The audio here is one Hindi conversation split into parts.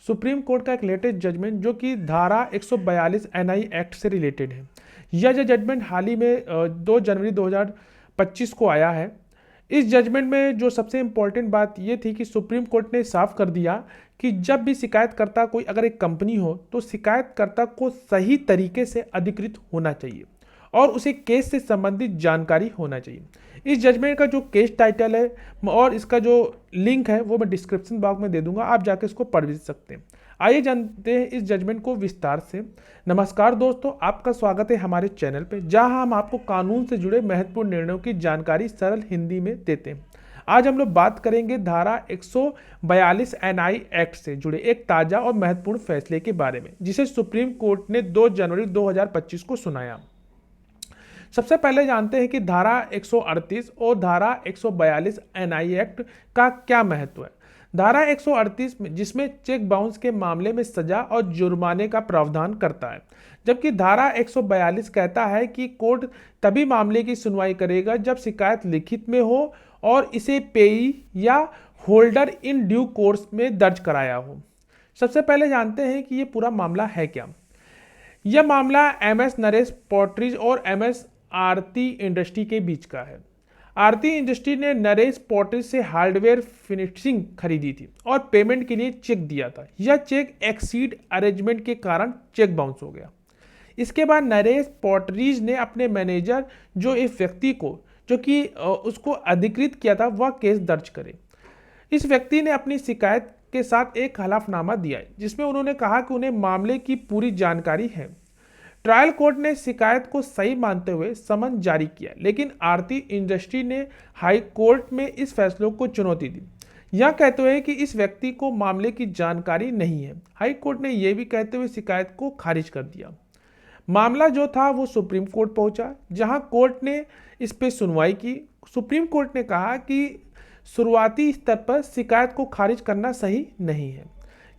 सुप्रीम कोर्ट का एक लेटेस्ट जजमेंट जो कि धारा 142 एनआई एक्ट से रिलेटेड है। यह जो जजमेंट हाल ही में 2 जनवरी 2025 को आया है। इस जजमेंट में जो सबसे इम्पोर्टेंट बात यह थी कि सुप्रीम कोर्ट ने साफ कर दिया कि जब भी शिकायतकर्ता कोई अगर एक कंपनी हो तो शिकायतकर्ता को सही तरीके से अधिकृत होना चाहिए और उसे केस से संबंधित जानकारी होना चाहिए। इस जजमेंट का जो केस टाइटल है और इसका जो लिंक है वो मैं डिस्क्रिप्शन बॉक्स में दे दूंगा, आप जाके इसको पढ़ भी सकते हैं। आइए जानते हैं इस जजमेंट को विस्तार से। नमस्कार दोस्तों, आपका स्वागत है हमारे चैनल पे, जहां हम आपको कानून से जुड़े महत्वपूर्ण निर्णयों की जानकारी सरल हिंदी में देते हैं। आज हम लोग बात करेंगे धारा 142 एनआई एक्ट से जुड़े एक ताजा और महत्वपूर्ण फैसले के बारे में, जिसे सुप्रीम कोर्ट ने 2 जनवरी 2025 को सुनाया। सबसे पहले जानते हैं कि धारा 138 और धारा 142 एनआई एक्ट का क्या महत्व है। धारा 138 में जिसमें चेक बाउंस के मामले में सजा और जुर्माने का प्रावधान करता है, जबकि धारा 142 कहता है कि कोर्ट तभी मामले की सुनवाई करेगा जब शिकायत लिखित में हो और इसे पेई या होल्डर इन ड्यू कोर्स में दर्ज कराया हो। सबसे पहले जानते हैं कि ये पूरा मामला है क्या। यह मामला एमएस नरेश पॉटरीज और एमएस आरती इंडस्ट्री के बीच का है। आरती इंडस्ट्री ने नरेश पॉटरीज से हार्डवेयर फिनिशिंग खरीदी थी और पेमेंट के लिए चेक दिया था। यह चेक एक्सीड अरेंजमेंट के कारण चेक बाउंस हो गया। इसके बाद नरेश पॉटरीज ने अपने मैनेजर जो एक व्यक्ति को जो कि उसको अधिकृत किया था वह केस दर्ज करे। इस व्यक्ति ने अपनी शिकायत के साथ एक हलफनामा दिया जिसमें उन्होंने कहा कि उन्हें मामले की पूरी जानकारी है। ट्रायल कोर्ट ने शिकायत को सही मानते हुए समन जारी किया, लेकिन आरती इंडस्ट्री ने हाई कोर्ट में इस फैसले को चुनौती दी, यह कहते हुए कि इस व्यक्ति को मामले की जानकारी नहीं है। हाई कोर्ट ने यह भी कहते हुए शिकायत को खारिज कर दिया। मामला जो था वो सुप्रीम कोर्ट पहुंचा, जहां कोर्ट ने इस पर सुनवाई की। सुप्रीम कोर्ट ने कहा कि शुरुआती स्तर पर शिकायत को खारिज करना सही नहीं है।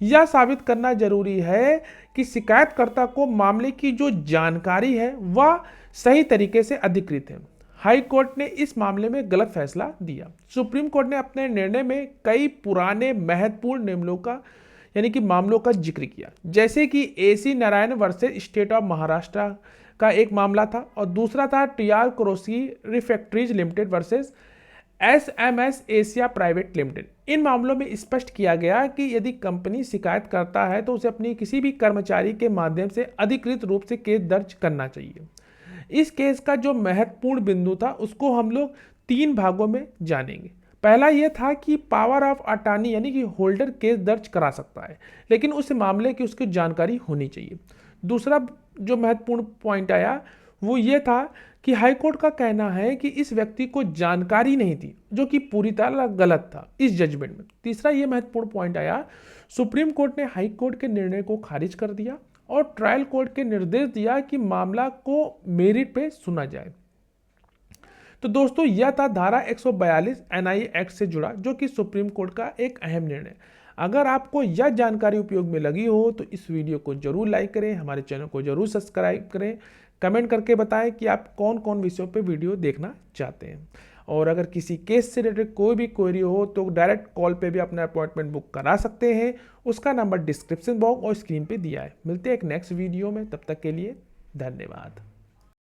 यह साबित करना जरूरी है कि शिकायतकर्ता को मामले की जो जानकारी है वह सही तरीके से अधिकृत है। हाई कोर्ट ने इस मामले में गलत फैसला दिया। सुप्रीम कोर्ट ने अपने निर्णय में कई पुराने महत्वपूर्ण नियमों का यानी कि मामलों का जिक्र किया, जैसे कि AC Narayan versus state of Maharashtra का एक मामला था और दूसरा था TR Krosaki refractories limited versus SMS Asia private limited. इन मामलों में स्पष्ट किया गया कि यदि कंपनी शिकायत करता है तो उसे अपनी किसी भी कर्मचारी के माध्यम से अधिकृत रूप से केस दर्ज करना चाहिए। इस केस का जो महत्वपूर्ण बिंदु था उसको हम लोग 3 भागों में जानेंगे। पहला यह था कि पावर ऑफ अटॉर्नी यानी कि होल्डर केस दर्ज करा सकता है, लेकिन उस मामले की उसकी जानकारी होनी चाहिए। दूसरा जो महत्वपूर्ण पॉइंट आया वो ये था कि हाई कोर्ट का कहना है कि इस व्यक्ति को जानकारी नहीं थी, जो कि पूरी तरह गलत था इस जजमेंट में। तीसरा ये महत्वपूर्ण पॉइंट आया, सुप्रीम कोर्ट ने हाई कोर्ट के निर्णय को खारिज कर दिया और ट्रायल कोर्ट के निर्देश दिया कि मामला को मेरिट पे सुना जाए। तो दोस्तों यह था धारा 142 एनआई एक्ट से जुड़ा, जो कि सुप्रीम कोर्ट का एक अहम निर्णय। अगर आपको यह जानकारी उपयोग में लगी हो तो इस वीडियो को जरूर लाइक करें, हमारे चैनल को जरूर सब्सक्राइब करें, कमेंट करके बताएं कि आप कौन कौन विषयों पे वीडियो देखना चाहते हैं। और अगर किसी केस से रिलेटेड कोई भी क्वेरी हो तो डायरेक्ट कॉल पे भी अपना अपॉइंटमेंट बुक करा सकते हैं। उसका नंबर डिस्क्रिप्शन बॉक्स और स्क्रीन पे दिया है। मिलते हैं एक नेक्स्ट वीडियो में, तब तक के लिए धन्यवाद।